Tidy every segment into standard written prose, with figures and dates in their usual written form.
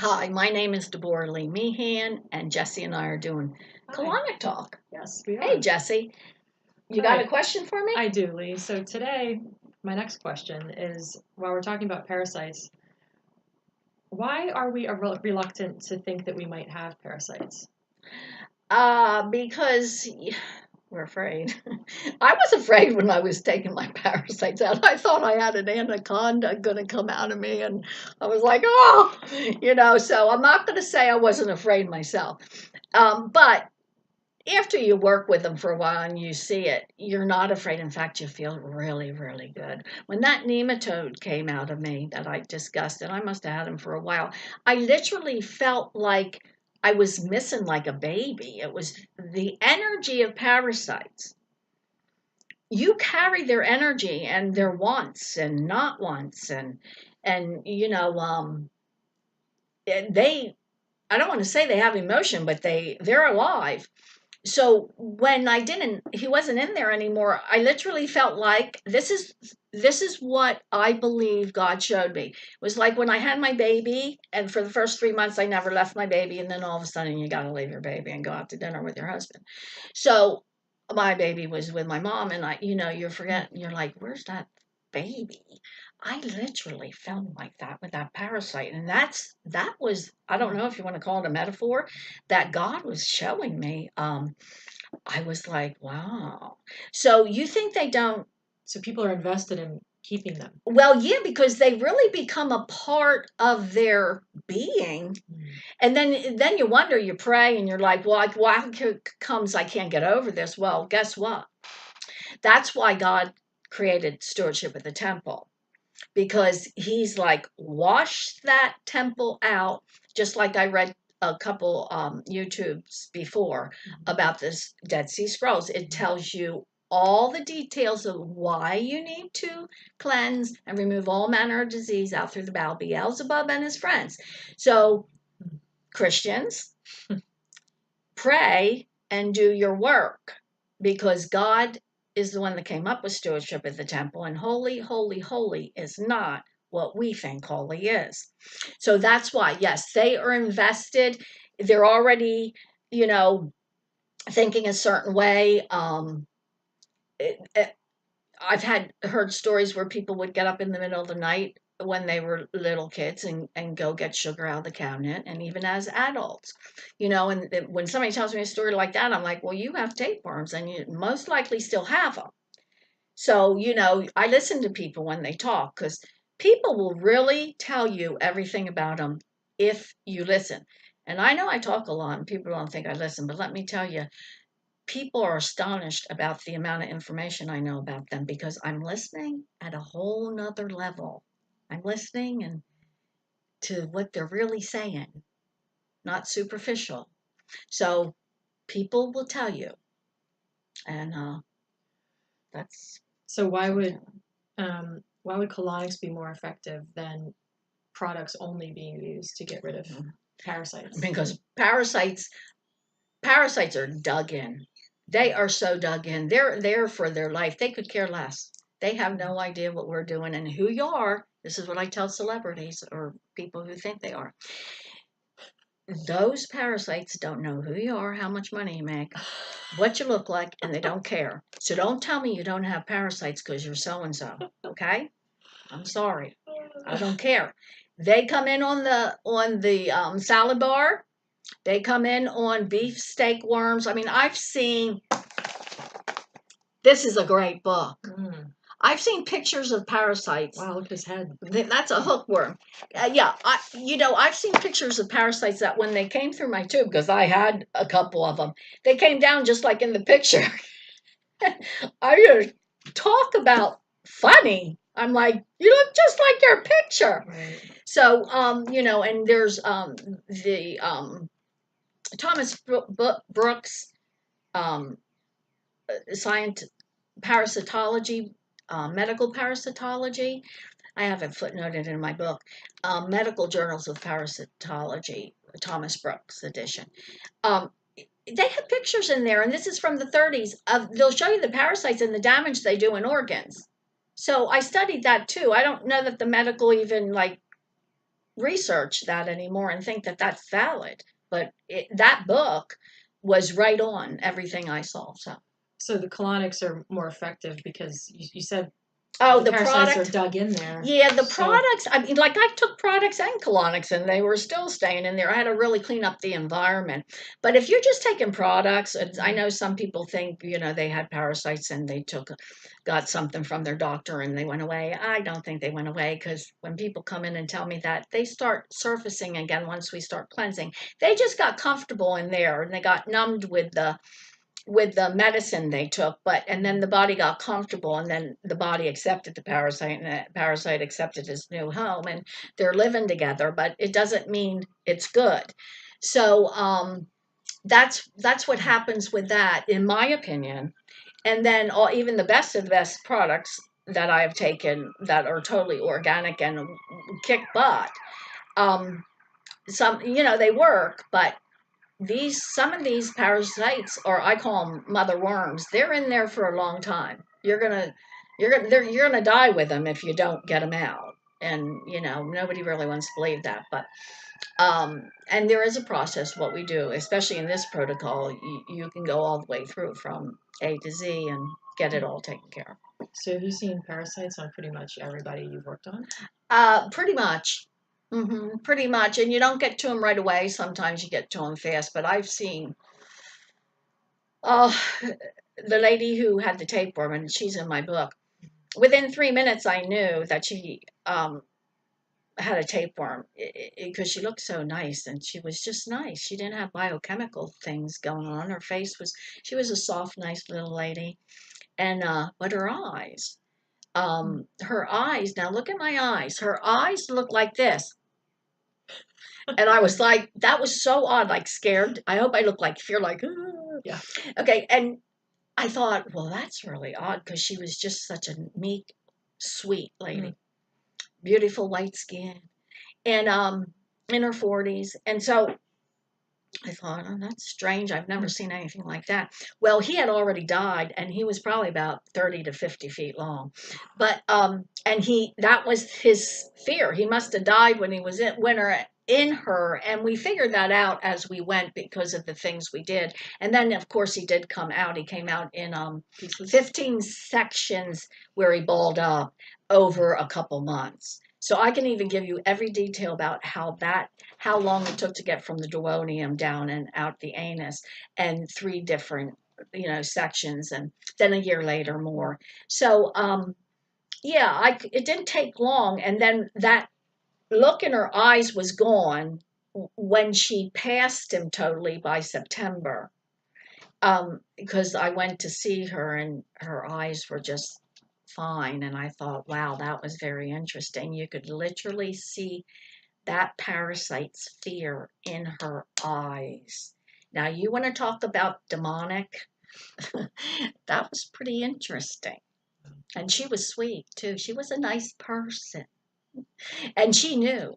Hi, my name is Deborah Lee Meehan, and Jesse and I are doing Hi. Colonic Talk. Yes, we Hey, are. Jesse, you All got a right. question for me? I do, Lee. So today, my next question is, while we're talking about parasites, why are we reluctant to think that we might have parasites? Because we're afraid. I was afraid when I was taking my parasites out. I thought I had an anaconda going to come out of me, and I was like, oh, so I'm not going to say I wasn't afraid myself. But after you work with them for a while and you see it, you're not afraid. In fact, you feel really, really good. When that nematode came out of me that I discussed, and I must have had him for a while, I literally felt like I was missing like a baby. It was the energy of parasites. You carry their energy and their wants and not wants and they I don't want to say they have emotion, but they're alive. So when he wasn't in there anymore, I literally felt like this is what I believe God showed me. It was like when I had my baby, and for the first 3 months I never left my baby, and then all of a sudden you got to leave your baby and go out to dinner with your husband. So my baby was with my mom, and you forget, you're like, where's that baby? I literally felt like that with that parasite, and that was, I don't know if you want to call it a metaphor, that God was showing me. I was like, wow. So you think they don't? So people are invested in keeping them. Well, yeah, because they really become a part of their being. And then you wonder, you pray, and you're like, well, why comes I can't get over this? Well, guess what? That's why God created stewardship of the temple, because he's like, wash that temple out, just like I read a couple YouTubes before about this Dead Sea Scrolls. It tells you all the details of why you need to cleanse and remove all manner of disease out through the bowel, Beelzebub and his friends. So, Christians, pray and do your work, because God is the one that came up with stewardship at the temple, and holy, holy, holy is not what we think holy is. So that's why, yes, they are invested. They're already, thinking a certain way. I've heard stories where people would get up in the middle of the night when they were little kids and go get sugar out of the cabinet, and even as adults, and when somebody tells me a story like that, I'm like, well, you have tapeworms and you most likely still have them. So, I listen to people when they talk, because people will really tell you everything about them if you listen. And I know I talk a lot and people don't think I listen, but let me tell you, people are astonished about the amount of information I know about them, because I'm listening at a whole nother level. I'm listening and to what they're really saying, not superficial. So people will tell you, and that's So something. why would colonics be more effective than products only being used to get rid of parasites? Because parasites are dug in. They are so dug in. They're there for their life. They could care less. They have no idea what we're doing and who you are. This is what I tell celebrities or people who think they are. Those parasites don't know who you are, how much money you make, what you look like, and they don't care. So don't tell me you don't have parasites because you're so and so. Okay? I'm sorry. I don't care. They come in on the salad bar. They come in on beef steak worms. I mean, I've seen. This is a great book. I've seen pictures of parasites. Wow, look at his head. That's a hookworm. Yeah, I've seen pictures of parasites that when they came through my tube, because I had a couple of them, they came down just like in the picture. I talk about funny. I'm like, you look just like your picture. Right. So, and there's the Thomas Brooks science parasitology, medical parasitology. I have it footnoted in my book, Medical Journals of Parasitology, Thomas Brooks edition. Um, they have pictures in there, and this is from the 30s. They'll show you the parasites and the damage they do in organs. So I studied that too. I don't know that the medical even like research that anymore and think that that's valid. But that book was right on everything I saw. So the colonics are more effective because you said Oh, the the parasites are product. dug in there. Yeah, the So products. I mean, like I took products and colonics, and they were still staying in there. I had to really clean up the environment. But if you're just taking products, I know some people think they had parasites and they got something from their doctor and they went away. I don't think they went away, because when people come in and tell me that, they start surfacing again once we start cleansing. They just got comfortable in there and they got numbed with the medicine they took, and then the body got comfortable, and then the body accepted the parasite, and the parasite accepted his new home, and they're living together. But it doesn't mean it's good. So that's what happens with that, in my opinion. And then even the best of the best products that I've taken that are totally organic and kick butt. Some they work, but some of these parasites, or I call them mother worms, they're in there for a long time. You're gonna die with them if you don't get them out. And nobody really wants to believe that, but and there is a process what we do, especially in this protocol. You can go all the way through from A to Z and get it all taken care of. So have you seen parasites on pretty much everybody you've worked on? Pretty much. Pretty much. And you don't get to them right away. Sometimes you get to them fast, but I've seen the lady who had the tapeworm, and she's in my book. Within 3 minutes, I knew that she had a tapeworm, because she looked so nice, and she was just nice. She didn't have biochemical things going on. She was a soft, nice little lady. And but her eyes, now look at my eyes. Her eyes look like this. And I was like, that was so odd, like scared. I hope I look like fear, like, "Ah." Yeah. Okay. And I thought, well, that's really odd, because she was just such a meek, sweet lady, beautiful white skin, and in her 40s. And so I thought, oh, that's strange. I've never seen anything like that. Well, he had already died, and he was probably about 30 to 50 feet long. But and that was his fear. He must have died when he was in her, and we figured that out as we went because of the things we did. And then, of course, he did come out. He came out in 15 sections where he balled up over a couple months. So I can even give you every detail about how long it took to get from the duodenum down and out the anus, and 3 different sections, and then a year later more. So yeah, it didn't take long, and then that look in her eyes was gone when she passed him totally by September. Because I went to see her and her eyes were just fine, and I thought, wow, that was very interesting. You could literally see that parasite's fear in her eyes. Now, you want to talk about demonic? That was pretty interesting. And she was sweet too. She was a nice person. And she knew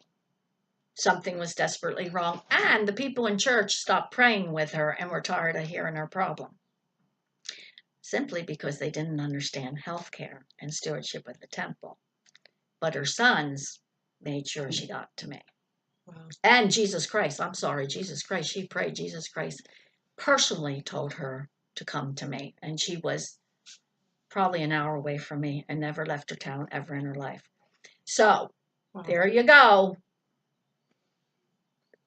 something was desperately wrong. And the people in church stopped praying with her and were tired of hearing her problem, simply because they didn't understand health care and stewardship of the temple. But her sons made sure she got to me. Wow. And Jesus Christ, I'm sorry, Jesus Christ, she prayed. Jesus Christ personally told her to come to me. And she was probably an hour away from me and never left her town ever in her life. So Wow. there you go.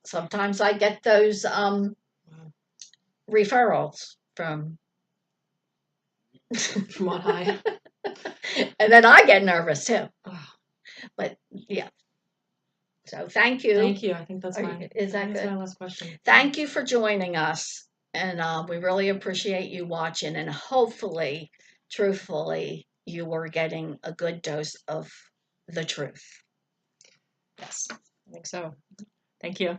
Sometimes I get those referrals from on high. And then I get nervous too. Oh. But yeah. So thank you. Thank you. I think that's my last question. Thank you for joining us. And we really appreciate you watching. And hopefully, truthfully, you were getting a good dose of the truth. Yes, I think so. Thank you.